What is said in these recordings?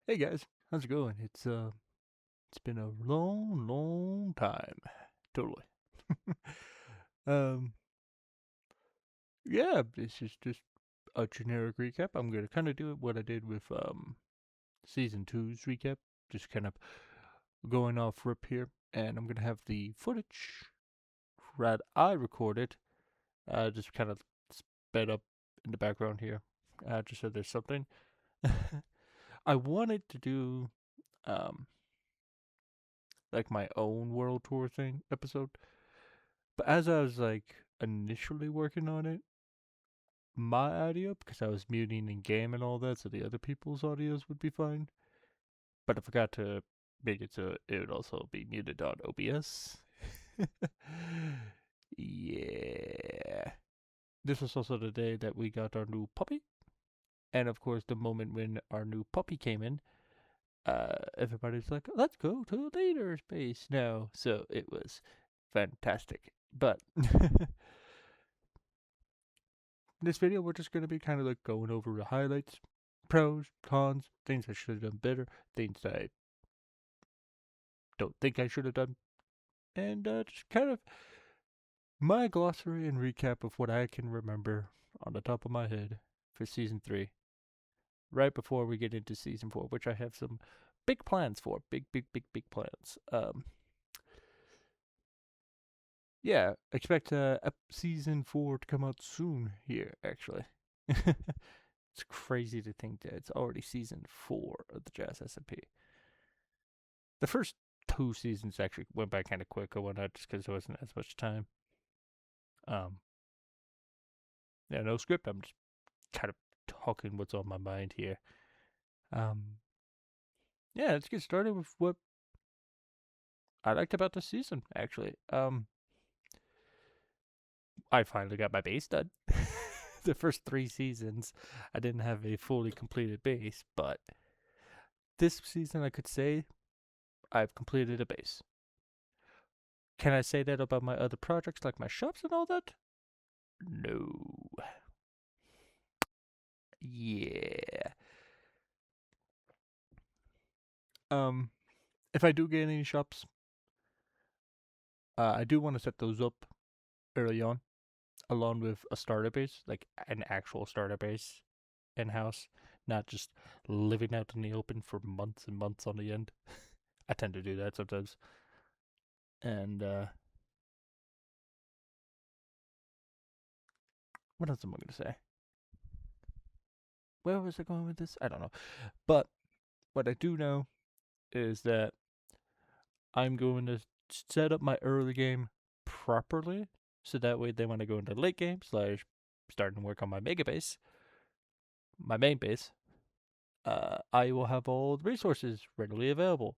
Hey guys, how's it going? It's been a long time. Totally. um yeah, this is just a generic recap. I'm gonna kinda do it what I did with season two's recap. Just kind of going off rip here. And I'm gonna have the footage that I recorded, just kind of sped up in the background here. Just so there's something. I wanted to do um like my own world tour thing episode. But as I was like initially working on it, my audio, because I was muting in game and all that, so the other people's audios would be fine. But I forgot to make it so it would also be muted on OBS. Yeah. This was also the day that we got our new puppy. And of course, the moment when our new puppy came in, everybody's like, let's go to later space now. So it was fantastic. But this video, we're just going to be kind of like going over the highlights, pros, cons, things I should have done better, things I don't think I should have done, and just kind of my glossary and recap of what I can remember on the top of my head for season 3, right before we get into season 4, which I have some big plans for. Big plans. Yeah, expect season 4 to come out soon here, actually. It's crazy to think that it's already season 4 of the Jazz SMP. The first 2 seasons actually went by kind of quick or whatnot just because there wasn't as much time. Um, yeah, no script. I'm just kind of talking what's on my mind here. Um, yeah, let's get started with what I liked about this season, actually. I finally got my base done. The first 3 seasons, I didn't have a fully completed base, but this season I could say I've completed a base. Can I say that about my other projects like my shops and all that? No. Yeah. Um, if I do get any shops, I do want to set those up early on, along with a starter base, like an actual starter base in house, not just living out in the open for months and months on the end. I tend to do that sometimes. And what else am I going to say? Where was I going with this? I don't know. But what I do know is that I'm going to set up my early game properly, so that way then when I go into late game slash starting to work on my mega base, my main base, I will have all the resources readily available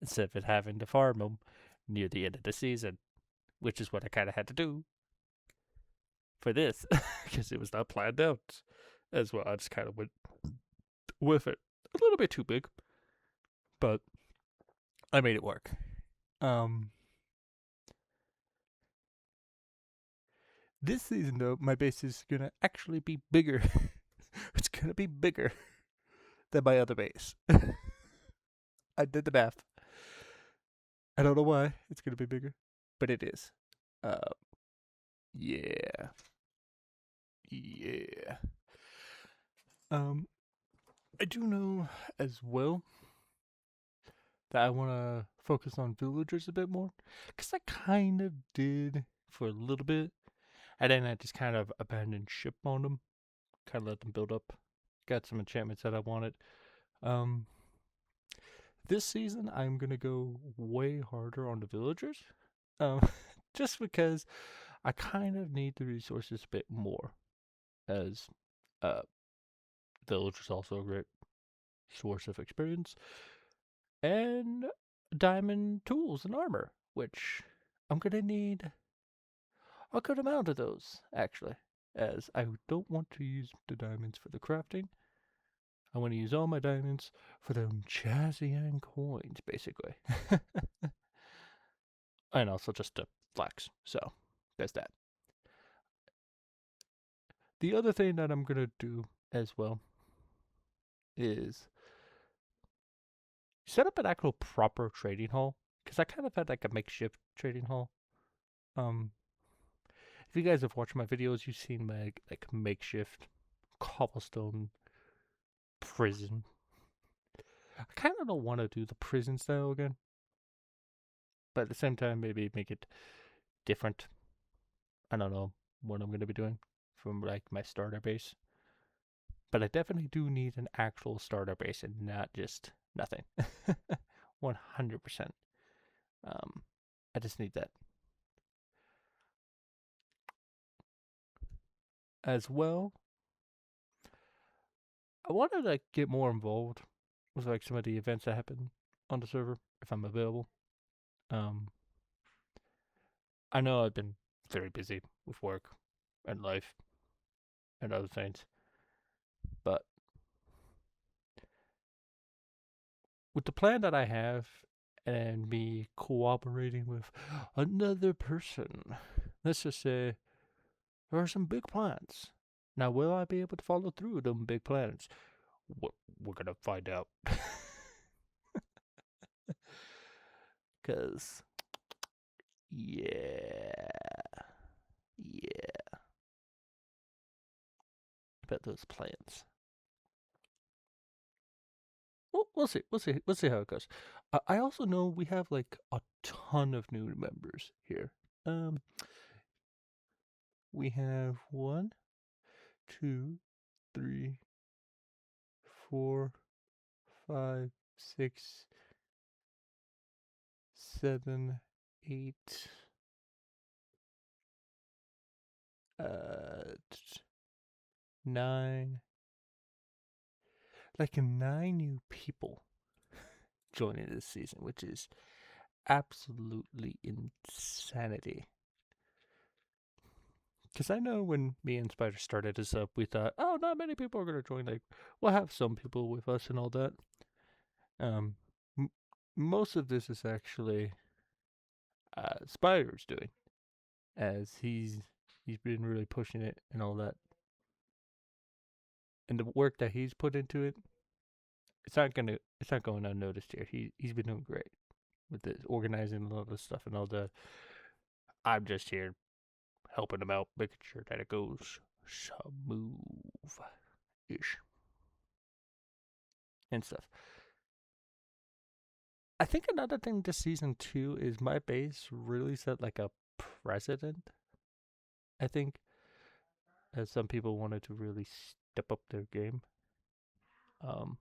instead of having to farm them near the end of the season, which is what I kind of had to do for this because it was not planned out as well. I just kind of went with it. A little bit too big, but I made it work. Um, this season though, my base is gonna actually be bigger. It's gonna be bigger than my other base. I did the math. I don't know why it's gonna be bigger, but it is. Uh, yeah, yeah. Um, I do know as well that I want to focus on villagers a bit more, because I kind of did for a little bit, and then I just kind of abandoned ship on them, kind of let them build up. Got some enchantments that I wanted. Um, this season I'm gonna go way harder on the villagers, um, just because I kind of need the resources a bit more, as uh, village is also a great source of experience and diamond tools and armor, which I'm gonna need a good amount of those actually, as I don't want to use the diamonds for the crafting. I want to use all my diamonds for them Chazian coins, basically, and also just to flex. So there's that. The other thing that I'm gonna do as well is set up an actual proper trading hall, because I kind of had like a makeshift trading hall. Um, if you guys have watched my videos, you've seen my like makeshift cobblestone prison. I kind of don't want to do the prison style again, but at the same time, maybe make it different. I don't know what I'm going to be doing from like my starter base, but I definitely do need an actual starter base and not just nothing. 100%. I just need that. As well, I want to like get more involved with like some of the events that happen on the server if I'm available. Um, I know I've been very busy with work and life and other things, but with the plan that I have and me cooperating with another person, let's just say there are some big plans. Now, will I be able to follow through with them big plans? We're gonna find out. Cause yeah, yeah, about those plans. We'll see. We'll see. We'll see how it goes. I also know we have like a ton of new members here. Um, we have one, two, three, four, five, six, seven, eight, uh, nine, like 9 new people joining this season, which is absolutely insanity. Because I know when me and Spider started this up, we thought, oh, not many people are going to join. Like, we'll have some people with us and all that. Um, m- Most of this is actually Spider's doing, as he's been really pushing it and all that. And the work that he's put into it, it's not going unnoticed here. He's been doing great with this, organizing all this stuff and all the. I'm just here helping him out, making sure that it goes smooth ish and stuff. I think another thing this season too is my base really set like a precedent. I think as some people wanted to really step up their game. Um,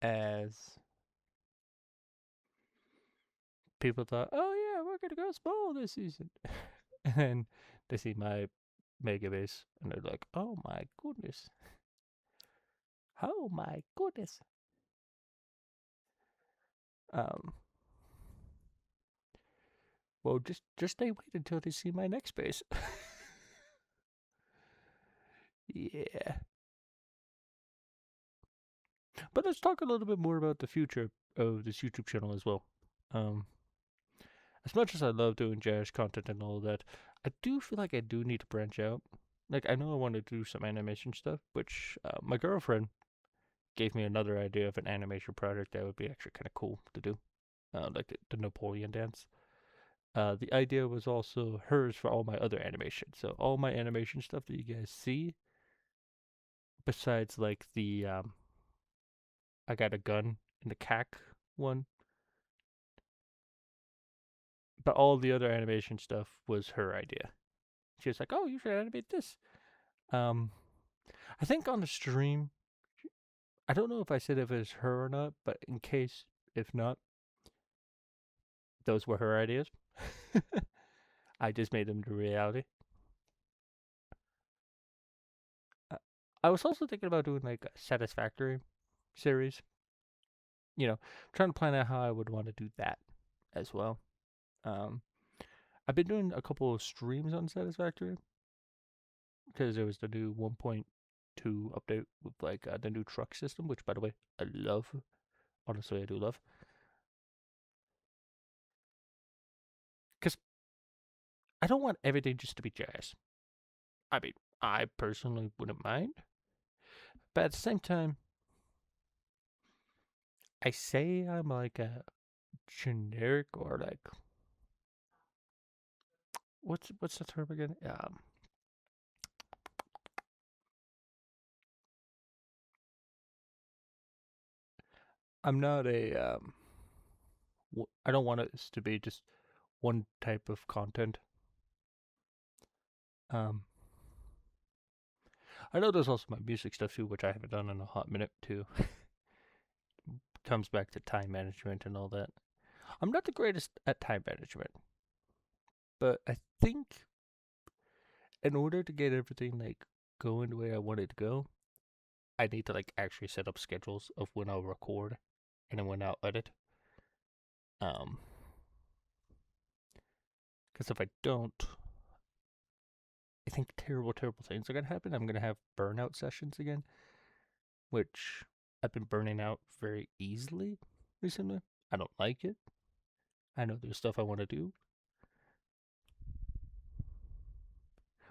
as people thought, oh yeah, we're gonna go small this season, and then they see my mega base and they're like, oh my goodness, oh my goodness. Um, well, just they wait until they see my next base. Yeah, but let's talk a little bit more about the future of this YouTube channel as well. Um, as much as I love doing jazz content and all that, I do feel like I do need to branch out. Like, I know I want to do some animation stuff, which my girlfriend gave me another idea of an animation project that would be actually kind of cool to do, like the Napoleon dance. The idea was also hers for all my other animation. So all my animation stuff that you guys see, besides like the I got a gun in the cack one, but all the other animation stuff was her idea. She was like, "Oh, you should animate this." Um, I think on the stream, I don't know if I said if it was her or not, but in case if not, those were her ideas. I just made them to reality. Uh, I was also thinking about doing like a Satisfactory series. You know, trying to plan out how I would want to do that as well. Um, I've been doing a couple of streams on Satisfactory because there was the new 1.2 update with like the new truck system, which by the way I love. Honestly, I do love because I don't want everything just to be jazz. I mean, I personally wouldn't mind, but at the same time, I say I'm like a generic or like what's the term again? I'm not a I don't want it to be just one type of content. Um, I know there's also my music stuff too, which I haven't done in a hot minute too. Comes back to time management and all that. I'm not the greatest at time management, but I think in order to get everything like going the way I want it to go, I need to like actually set up schedules of when I'll record and then when I'll edit. Um, because if I don't, I think terrible things are gonna happen. I'm gonna have burnout sessions again, which I've been burning out very easily recently. I don't like it. I know there's stuff I want to do,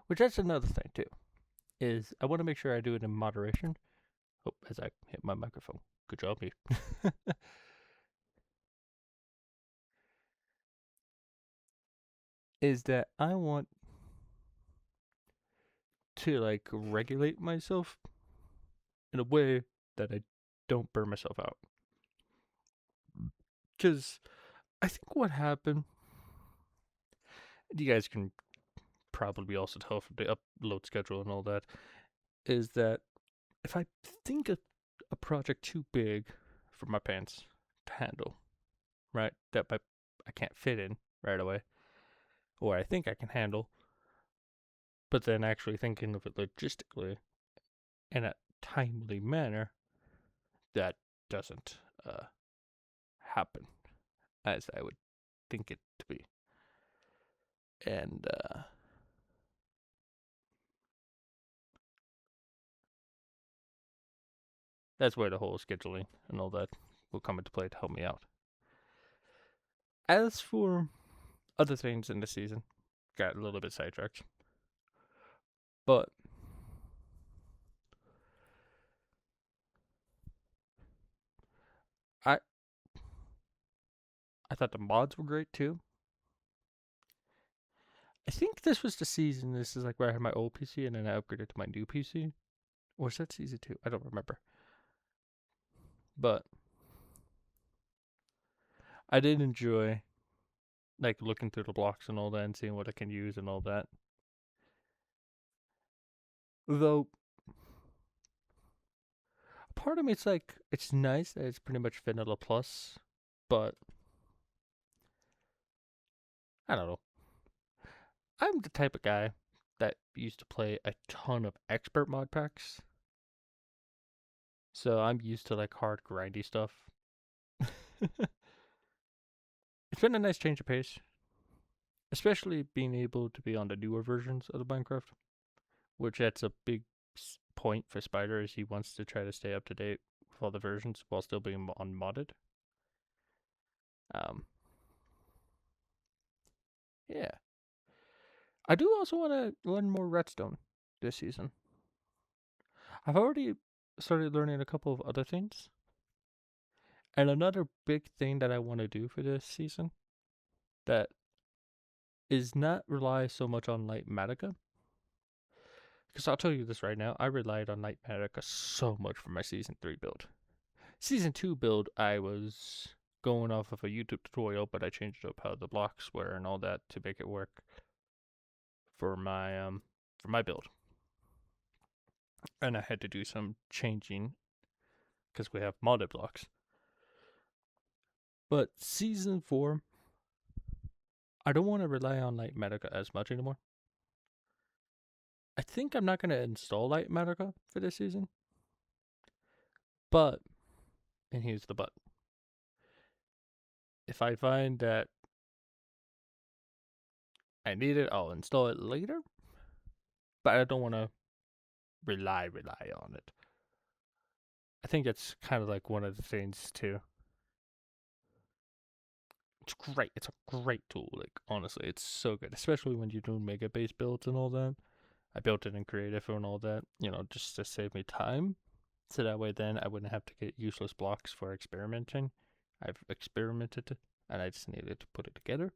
which that's another thing too. Is I want to make sure I do it in moderation. Oh, as I hit my microphone. Good job, me. Is that I want to like regulate myself in a way that I don't burn myself out. Because I think what happened, you guys can probably also tell from the upload schedule and all that, is that if I think a project too big for my pants to handle, right, that I can't fit in right away, or I think I can handle, but then actually thinking of it logistically in a timely manner, that doesn't happen as I would think it to be. And that's where the whole scheduling and all that will come into play to help me out. As for other things in the season, got a little bit sidetracked. But I I thought the mods were great too. I think this was the season. This is like where I had my old PC and then I upgraded to my new PC. Or was that season 2? I don't remember. But I did enjoy like looking through the blocks and all that and seeing what I can use and all that. Though part of me it's like it's nice that it's pretty much vanilla plus, but I don't know. I'm the type of guy that used to play a ton of expert mod packs. So I'm used to like hard grindy stuff. It's been a nice change of pace, especially being able to be on the newer versions of the Minecraft, which that's a big point for Spider is he wants to try to stay up to date with all the versions while still being unmodded. Um, yeah, I do also want to learn more redstone this season. I've already started learning a couple of other things, and another big thing that I want to do for this season that is not rely so much on Light Matica. Because I'll tell you this right now, I relied on Light Matica so much for my Season 3 build. Season 2 build, I was going off of a YouTube tutorial, but I changed up how the blocks were and all that to make it work for my build. And I had to do some changing because we have modded blocks. But Season 4, I don't want to rely on Light Matica as much anymore. I think I'm not going to install Light Matica for this season. But, and here's the but. If I find that I need it, I'll install it later. But I don't want to rely on it. I think it's kind of like one of the things too. It's great. It's a great tool. Like honestly, it's so good, especially when you're doing mega base builds and all that. I built it in creative and all that, just to save me time So that way then I wouldn't have to get useless blocks for experimenting. I've experimented and I just needed to put it together.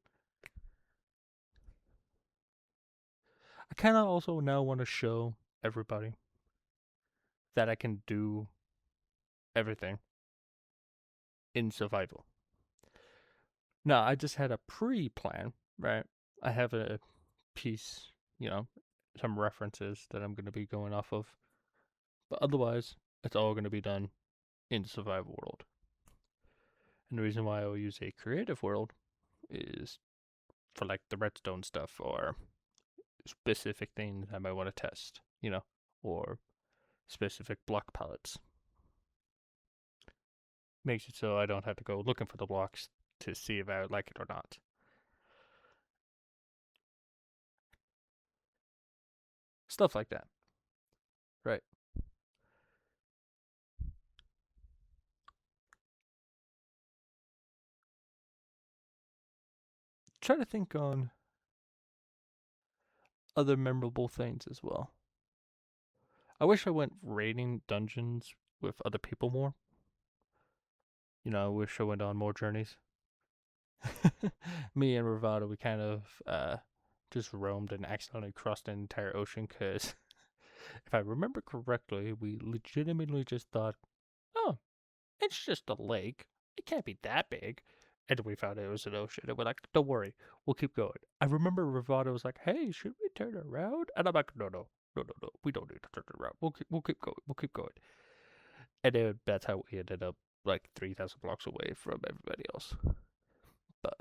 I kind of also now want to show everybody that I can do everything in survival. Now, I just had a pre-plan, right? I have a piece, some references that I'm going to be going off of. But otherwise, it's all going to be done in the survival world. And the reason why I will use a creative world is for like the redstone stuff or specific things I might want to test, or specific block palettes. Makes it so I don't have to go looking for the blocks to see if I like it or not. Stuff like that. Right. Try to think on other memorable things as well. I wish I went raiding dungeons with other people more. I wish I went on more journeys. Me and Ravada, we kind of just roamed and accidentally crossed an entire ocean because, if I remember correctly, we legitimately just thought, oh, it's just a lake. It can't be that big. And we found it was an ocean. And we're like, don't worry, we'll keep going. I remember Ravada was like, hey, should we turn around? And I'm like, no. We don't need to turn around. We'll keep going. We'll keep going. And then that's how we ended up like 3,000 blocks away from everybody else. But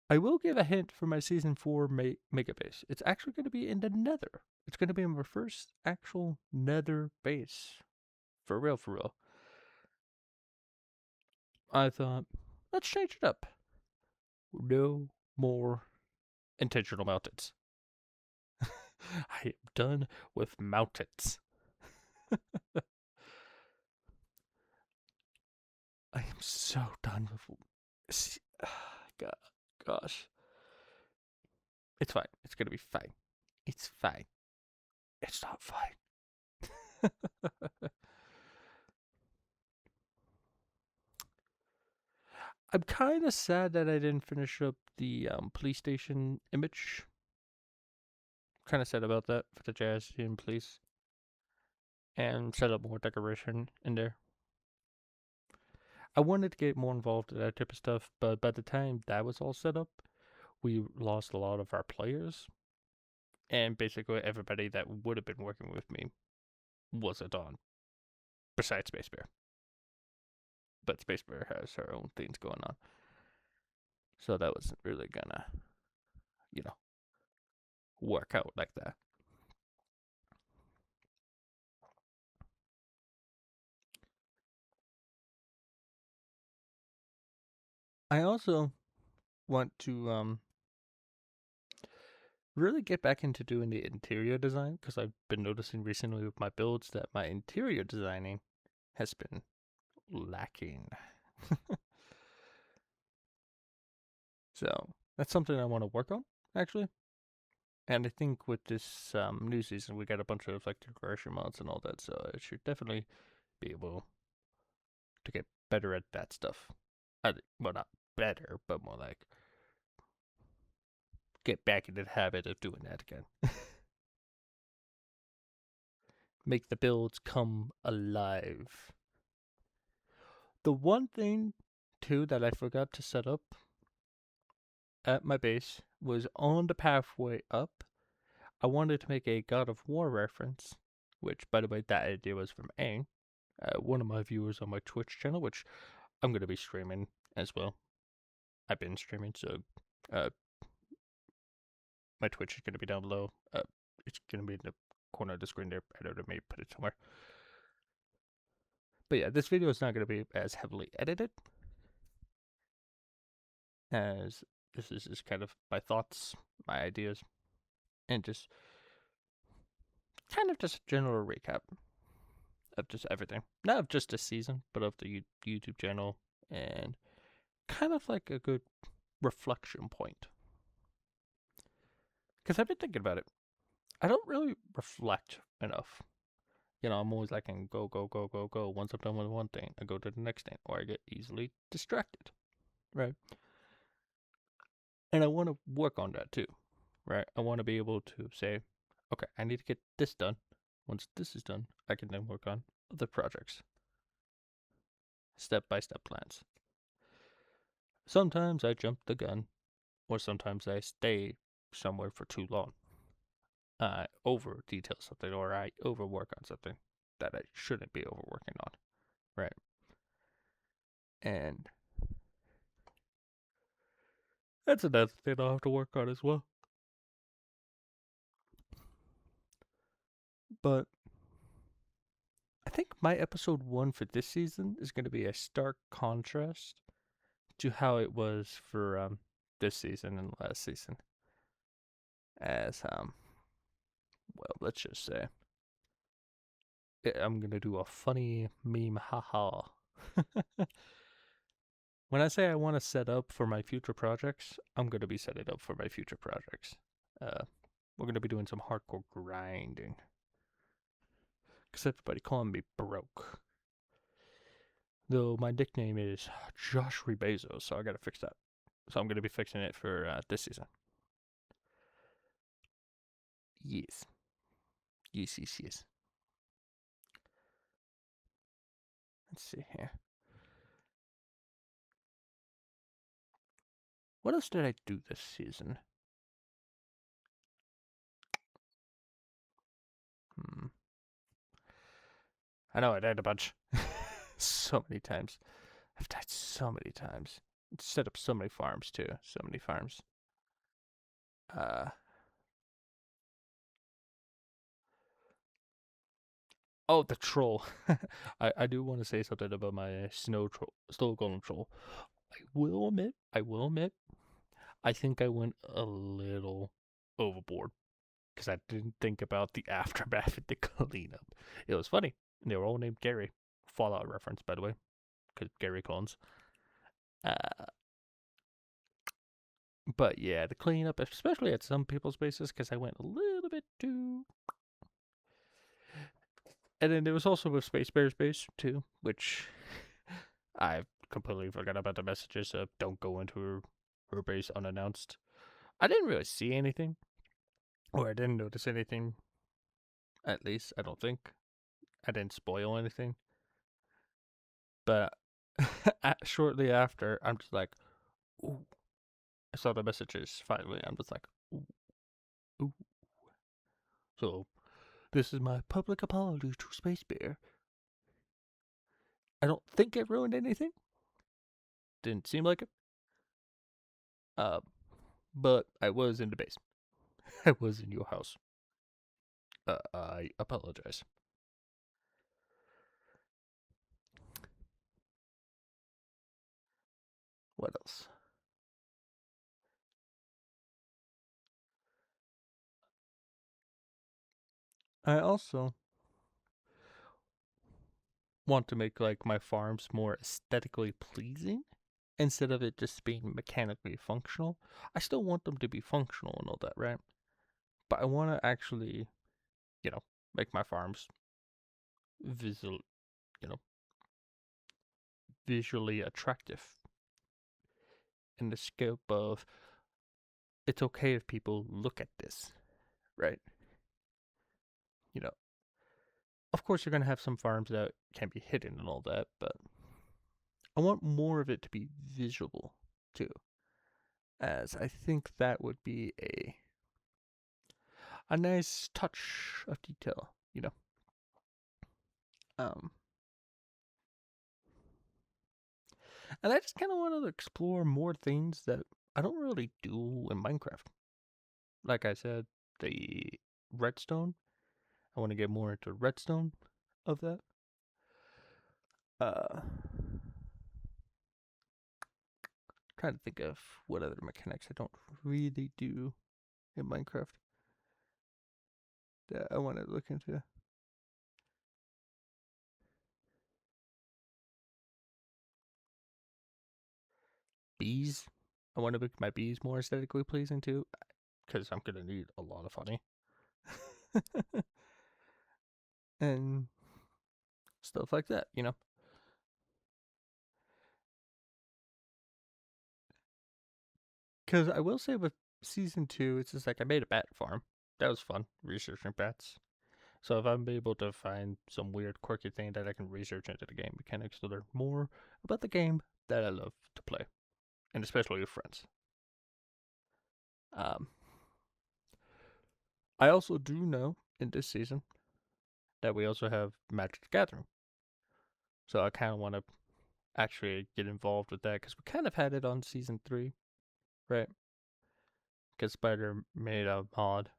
I will give a hint for my season 4 mega base. It's actually going to be in the Nether. It's going to be my first actual Nether base. For real, for real. I thought, let's change it up. No more intentional mountains. I am done with mountains. I am so done with. God, gosh. It's fine. It's gonna be fine. It's fine. It's not fine. I'm kind of sad that I didn't finish up the police station image. Kind of sad about that for the Jazzian police. And set up more decoration in there. I wanted to get more involved in that type of stuff, but by the time that was all set up, we lost a lot of our players. And basically everybody that would have been working with me wasn't on, besides Space Bear. But Space Bear has her own things going on. So that wasn't really gonna, work out like that. I also want to really get back into doing the interior design because I've been noticing recently with my builds that my interior designing has been lacking. So that's something I want to work on, actually. And I think with this new season, we got a bunch of like decoration mods and all that, so I should definitely be able to get better at that stuff. Well, not better, but more like get back into the habit of doing that again. Make the builds come alive. The one thing, too, that I forgot to set up at my base was on the pathway up. I wanted to make a God of War reference, which, by the way, that idea was from Aang, one of my viewers on my Twitch channel, which I'm going to be streaming as well. I've been streaming, so my Twitch is going to be down below. It's going to be in the corner of the screen there. I don't know, maybe put it somewhere. But yeah, this video is not going to be as heavily edited, as this is just kind of my thoughts, my ideas, and just kind of just a general recap of just everything. Not of just this season, but of the YouTube channel, and kind of like a good reflection point. Because I've been thinking about it. I don't really reflect enough. I'm always like, in go, go, go, go, go. Once I'm done with one thing, I go to the next thing, or I get easily distracted, right? And I want to work on that too, right? I want to be able to say, okay, I need to get this done. Once this is done, I can then work on other projects, step by step plans. Sometimes I jump the gun, or sometimes I stay somewhere for too long. I over detail something, or I overwork on something that I shouldn't be overworking on, right? And that's another thing I'll have to work on as well. But I think my episode 1 for this season is going to be a stark contrast to how it was for this season and last season. As well, let's just say I'm gonna do a funny meme, haha. When I say I want to set up for my future projects, I'm gonna be setting up for my future projects. Uh, we're gonna be doing some hardcore grinding, cause everybody calling me broke. Though my nickname is Josh Bezos, so I gotta fix that. So I'm gonna be fixing it for this season. Yes. Yes, yes, yes. Let's see here. What else did I do this season? I know I died a bunch. So many times. I've died so many times. Set up so many farms too. So many farms. Uh oh, the troll. I do want to say something about my snow golem troll. I will admit, I think I went a little overboard because I didn't think about the aftermath of the cleanup. It was funny. They were all named Gary. Fallout reference, by the way, because Gary Collins. Uh, but yeah, the cleanup, especially at some people's bases, because I went a little bit too. And then there was also a Space Bear's base too, which I completely forgot about the messages of don't go into her base unannounced. I didn't really see anything, or I didn't notice anything. At least I don't think I didn't spoil anything. But shortly after, I'm just like, ooh. I saw the messages finally. I'm just like, ooh, ooh. So this is my public apology to Space Bear. I don't think it ruined anything. Didn't seem like it. Uh, but I was in the base. I was in your house. I apologize. What else? I also want to make like my farms more aesthetically pleasing instead of it just being mechanically functional. I still want them to be functional and all that, right? But I want to actually, you know, make my farms visual, you know, visually attractive in the scope of it's okay if people look at this, right? You know, of course you're going to have some farms that can be hidden and all that, but I want more of it to be visual too, as I think that would be a nice touch of detail, Um, and I just kind of want to explore more things that I don't really do in Minecraft. Like I said, the redstone. I want to get more into redstone of that. Uh, trying to think of what other mechanics I don't really do in Minecraft that I want to look into. Bees. I want to make my bees more aesthetically pleasing too. because I'm gonna need a lot of honey and stuff like that, you know. Because I will say with season 2, it's just like I made a bat farm. That was fun, researching bats. So if I'm able to find some weird, quirky thing that I can research into the game mechanics to learn more about the game that I love to play, and especially with friends. Um, I also do know in this season that we also have Magic the Gathering. So I kind of want to actually get involved with that because we kind of had it on season 3, right? Because Spider made a mod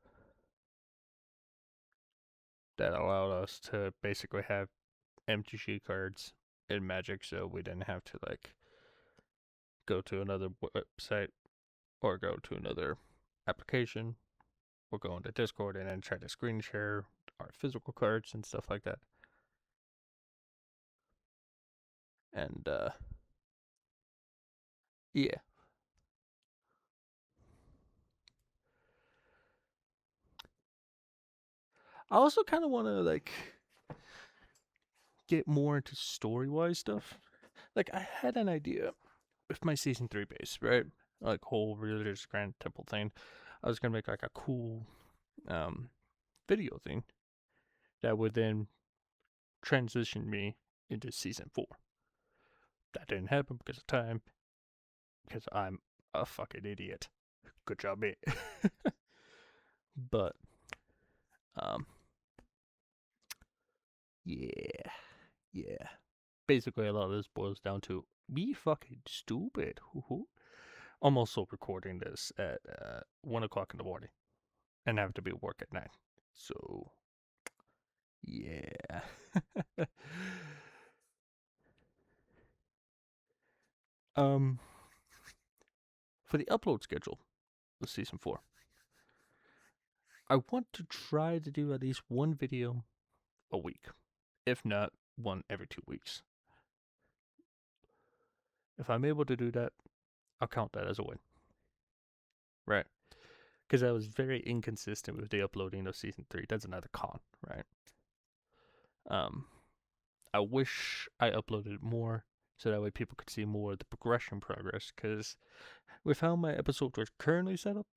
that allowed us to basically have MTG cards in Magic, so we didn't have to like go to another website or go to another application or go into Discord and then try to screen share our physical cards and stuff like that. And yeah, I also kind of want to like get more into story wise stuff. Like I had an idea with my season 3 base, right? Like whole religious grand temple thing. I was gonna make like a cool um video thing that would then transition me into season 4. That didn't happen because of time, because I'm a fucking idiot. Good job, mate. But um yeah, yeah. Basically a lot of this boils down to me fucking stupid. I'm also recording this at 1 o'clock in the morning and have to be at work at 9. So yeah. um for the upload schedule of season 4, I want to try to do at least one video a week, if not one every 2 weeks. If I'm able to do that, I'll count that as a win. Right? Because I was very inconsistent with the uploading of season 3. That's another con, right? Um, I wish I uploaded more so that way people could see more of the progression progress. Because with how my episodes are currently set up,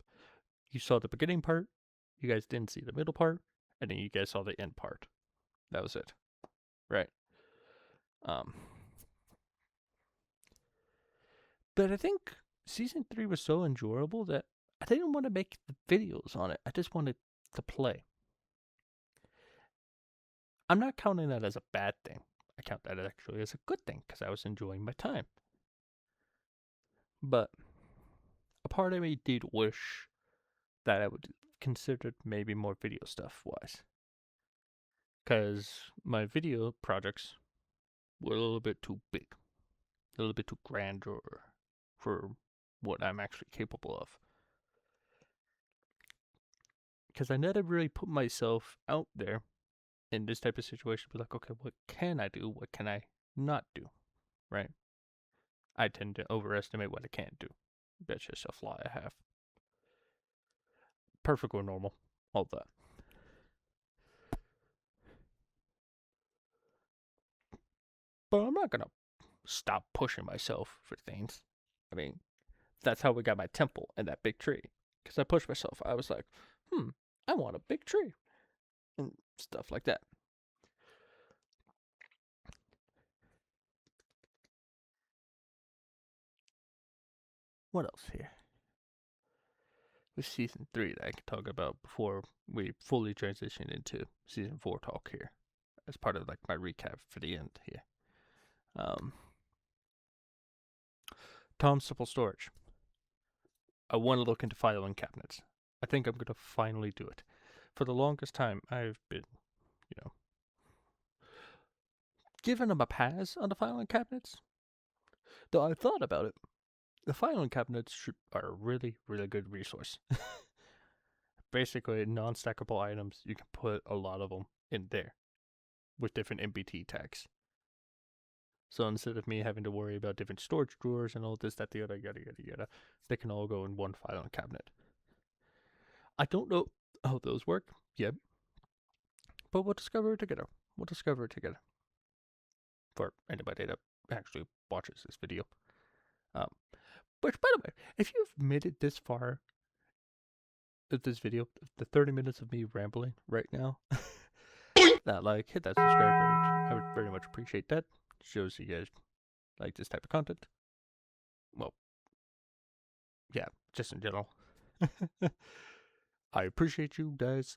you saw the beginning part, you guys didn't see the middle part, and then you guys saw the end part. That was it, right? Um, but I think season 3 was so enjoyable that I didn't want to make the videos on it. I just wanted to play. I'm not counting that as a bad thing. I count that actually as a good thing because I was enjoying my time. But a part of me did wish that I would consider maybe more video stuff wise. Because my video projects were a little bit too big, a little bit too grandeur for what I'm actually capable of. Because I never really put myself out there in this type of situation, be like, okay, what can I do? What can I not do? Right? I tend to overestimate what I can't do. That's just a flaw I have. Perfect or normal, all that. But I'm not gonna stop pushing myself for things. I mean, that's how we got my temple and that big tree. Because I pushed myself. I was like, I want a big tree. And stuff like that. What else here? With season 3 that I can talk about before we fully transition into season 4 talk here. As part of like my recap for the end here. Tom's Simple Storage. I want to look into filing cabinets. I think I'm going to finally do it. For the longest time, I've been, giving them a pass on the filing cabinets. Though I've thought about it. The filing cabinets are a really, really good resource. Basically, non-stackable items, you can put a lot of them in there with different MBT tags. So instead of me having to worry about different storage drawers and all this, that, the other, yada, yada, yada, they can all go in one filing cabinet. I don't know how those work yet, but we'll discover it together. We'll discover it together. For anybody that actually watches this video. Um, which, by the way, if you've made it this far of this video, the 30 minutes of me rambling right now, hit that like, hit that subscribe page. I would very much appreciate that. Shows you guys like this type of content. Well, yeah, just in general. I appreciate you guys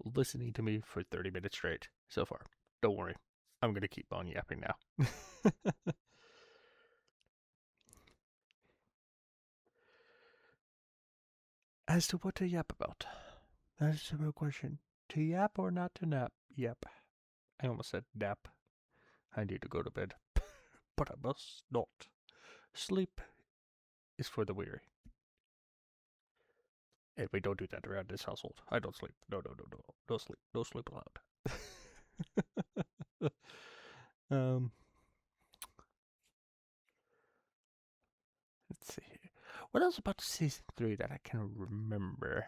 listening to me for 30 minutes straight so far. Don't worry, I'm going to keep on yapping now. As to what to yap about, that is the real question. To yap or not to nap? Yep. I almost said nap. I need to go to bed. But I must not. Sleep is for the weary. And we don't do that around this household. I don't sleep. No, no, no, no. No sleep. No sleep allowed. um, let's see. What else about season 3 that I can remember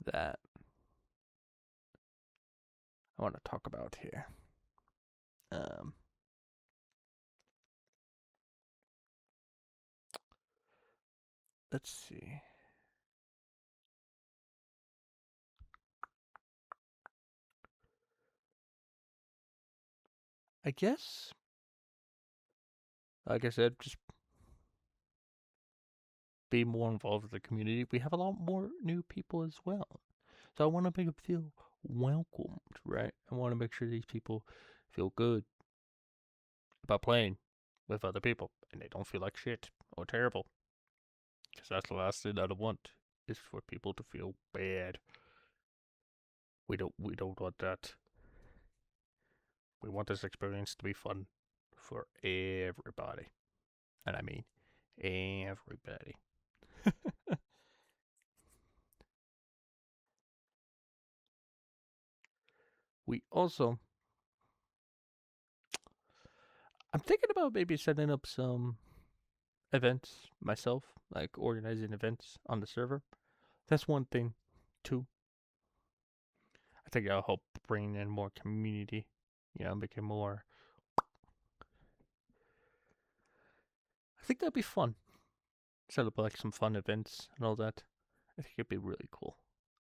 that I want to talk about here? Let's see. I guess, like I said, just be more involved with the community. We have a lot more new people as well. So I want to make them feel welcomed, right? I want to make sure these people feel good about playing with other people and they don't feel like shit or terrible. Because that's the last thing I want is for people to feel bad. We don't want that. We want this experience to be fun for everybody. And I mean everybody. We also I'm thinking about maybe setting up some events myself, like organizing events on the server. That's one thing too. I think that'll help bring in more community, make it more. I think that'd be fun. Set up like some fun events and all that. I think it'd be really cool.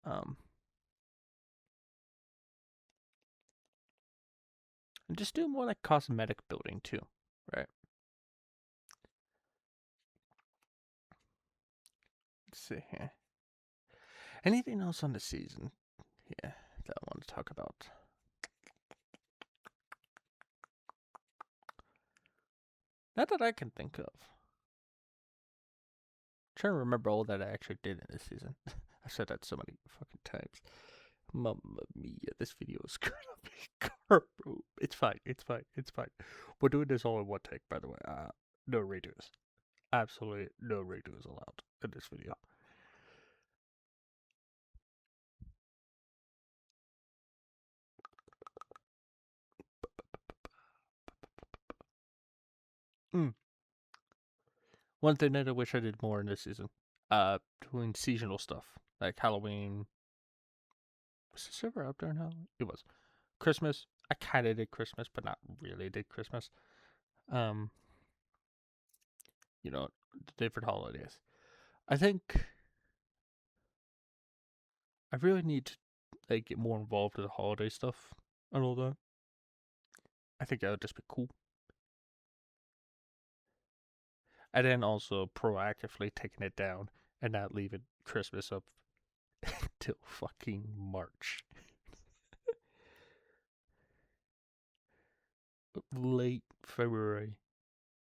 Um, and just do more like cosmetic building too, right? Let's see here. Anything else on the season? Yeah, that I want to talk about. Not that I can think of. I'm trying to remember all that I actually did in this season. I've said that so many fucking times. Mamma mia, this video is gonna be garbage. It's fine, it's fine, it's fine. We're doing this all in one take, by the way. No redos. Absolutely no redos allowed in this video. One thing that I wish I did more in this season, doing seasonal stuff like Halloween. Was the server up there now? It was. Christmas. I kind of did Christmas, but not really did Christmas. Um, the different holidays. I think I really need to get more involved with the holiday stuff and all that. I think that would just be cool. And then also proactively taking it down and not leaving Christmas up till fucking March. Late February,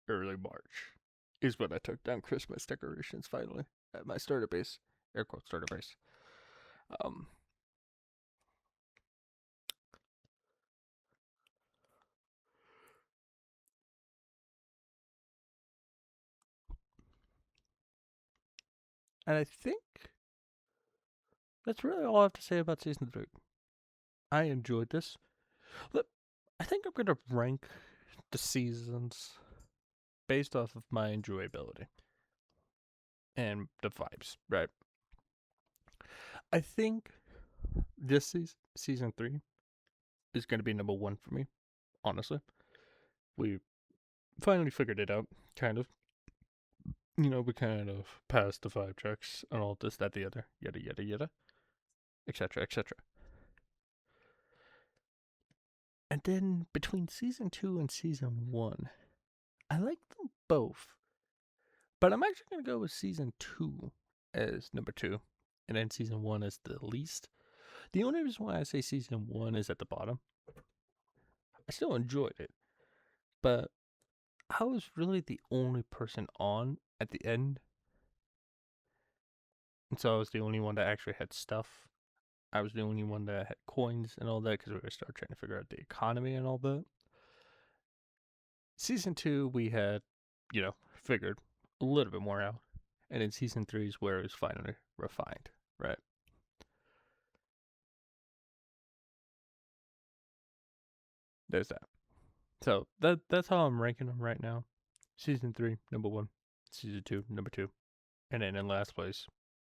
early March is when I took down Christmas decorations finally at my starter base. Air quote starter base. Um, and I think that's really all I have to say about season 3. I enjoyed this. Look, I think I'm gonna rank the seasons based off of my enjoyability and the vibes, right? I think this season 3, is going to be number 1 for me, honestly. We finally figured it out, kind of. We kind of passed the 5 tracks and all this, that, the other, yada, yada, yada, etc., etc. And then between season 2 and season 1, I like them both. But I'm actually going to go with season 2 as number 2, and then season 1 as the least. The only reason why I say season 1 is at the bottom, I still enjoyed it, but I was really the only person on at the end. And so I was the only one that actually had stuff. I was the only one that had coins and all that because we were starting trying to figure out the economy and all that. Season 2, we had, figured a little bit more out. And in season 3 is where it was finally refined, right? There's that. So that's how I'm ranking them right now. Season 3, number 1. Season 2, number 2. And then in last place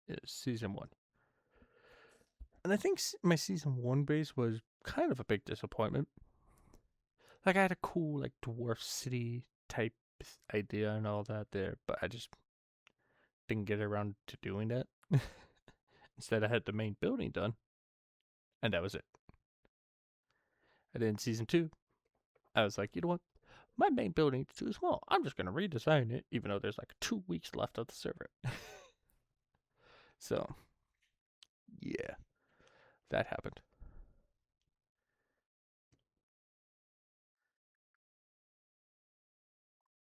is season 1. And I think my season 1 base was kind of a big disappointment. Like, I had a cool, like, dwarf city type idea and all that there, but I just didn't get around to doing that. Instead, I had the main building done, and that was it. And then season 2, I was like, you know what? My main building is too small. I'm just going to redesign it, even though there's like 2 weeks left of the server. So, yeah, that happened.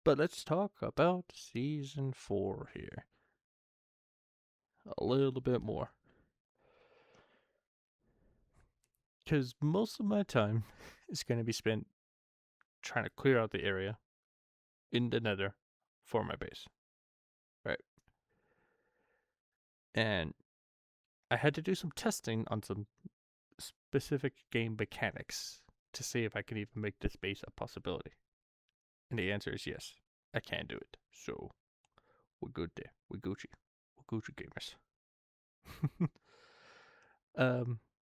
But let's talk about season 4 here a little bit more. Because most of my time is going to be spent trying to clear out the area in the nether for my base. Right. And I had to do some testing on some specific game mechanics to see if I can even make this base a possibility. And the answer is yes, I can do it. So we're good there. We're Gucci. We're Gucci gamers.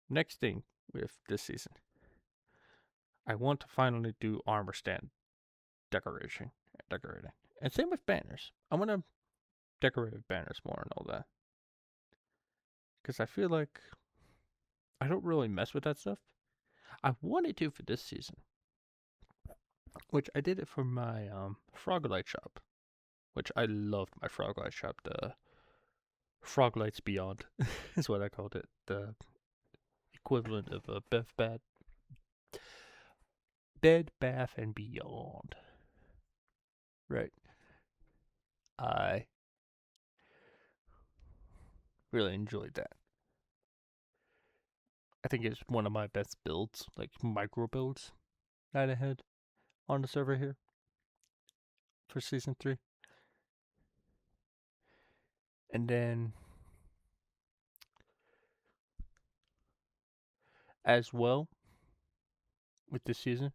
Next thing with this season, I want to finally do armor stand decorating. And same with banners. I want to decorate with banners more and all that. Because I feel like I don't really mess with that stuff. I wanted to for this season, which I did it for my Froglight shop, which I loved my Froglight shop. The Froglights Beyond is what I called it. The equivalent of a Bed, Bath, and Beyond. Right. I really enjoyed that. I think it's one of my best builds, like micro builds that I had on the server here for season 3. And then as well with this season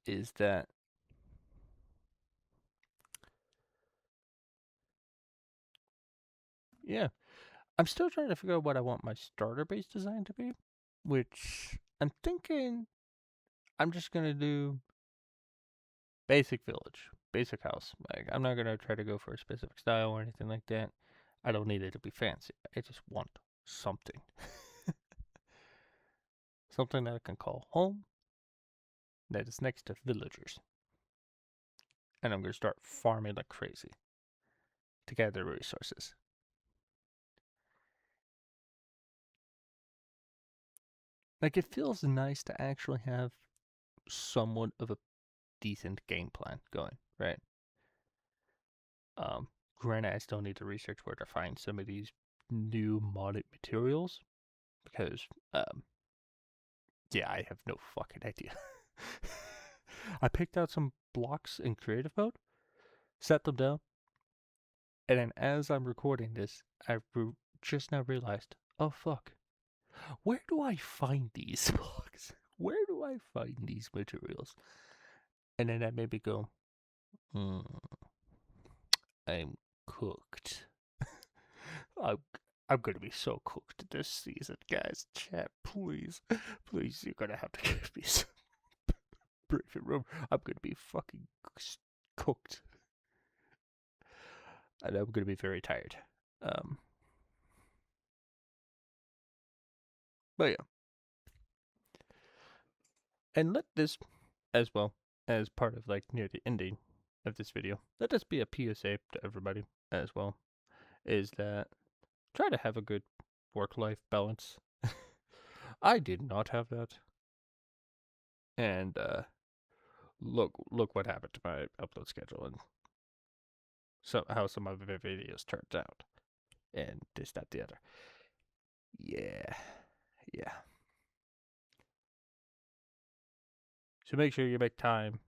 is that yeah, I'm still trying to figure out what I want my starter base design to be, which I'm thinking I'm just gonna do basic village, basic house. Like, I'm not gonna try to go for a specific style or anything like that. I don't need it to be fancy. I just want something. Something that I can call home that is next to villagers. And I'm gonna start farming like crazy to gather resources. Like, it feels nice to actually have somewhat of a decent game plan going, right? Granted, I still need to research where to find some of these new modded materials because, yeah, I have no fucking idea. I picked out some blocks in creative mode, set them down, and then as I'm recording this, I just now realized, oh fuck, where do I find these blocks? Where do I find these materials? And then that made me go, I'm cooked. I, I'm gonna be so cooked this season, guys. Chat, please, please, you're gonna have to give me some briefing room. I'm gonna be fucking cooked, and I'm gonna be very tired. Um, but yeah, and let this, as well as part of like near the ending of this video, let this be a PSA to everybody as well. Is that try to have a good work-life balance. I did not have that, and look what happened to my upload schedule and how some of the videos turned out, and this, that, the other. Yeah, yeah. So make sure you make time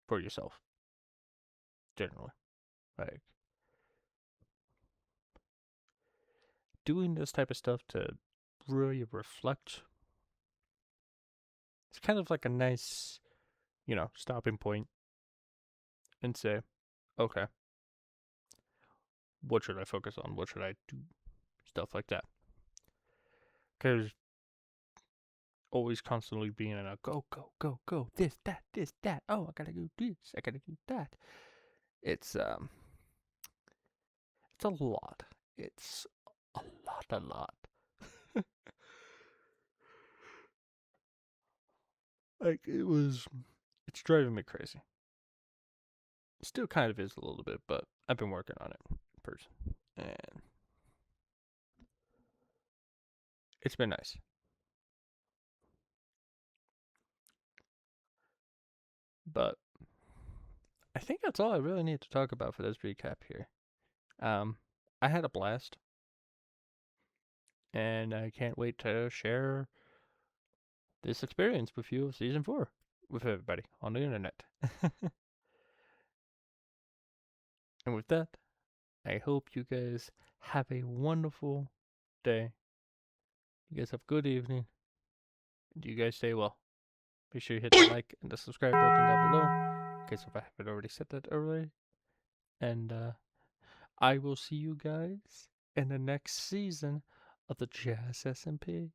for yourself. Generally, like doing this type of stuff to really reflect. It's kind of like a nice, stopping point and say, okay, what should I focus on? What should I do? Stuff like that. Because always constantly being in a go, go, go, go, this, that. Oh, I gotta do this. I gotta do that. It's it's a lot. It's a lot. Like it's driving me crazy. It still kind of is a little bit, but I've been working on it in person, and it's been nice. But I think that's all I really need to talk about for this recap here. I had a blast, and I can't wait to share this experience with you of season 4 with everybody on the internet. And with that, I hope you guys have a wonderful day. You guys have a good evening. And you guys stay well. Be sure you hit the like and the subscribe button down below, in case if I haven't already said that earlier. And I will see you guys in the next season of the Jazz SMP.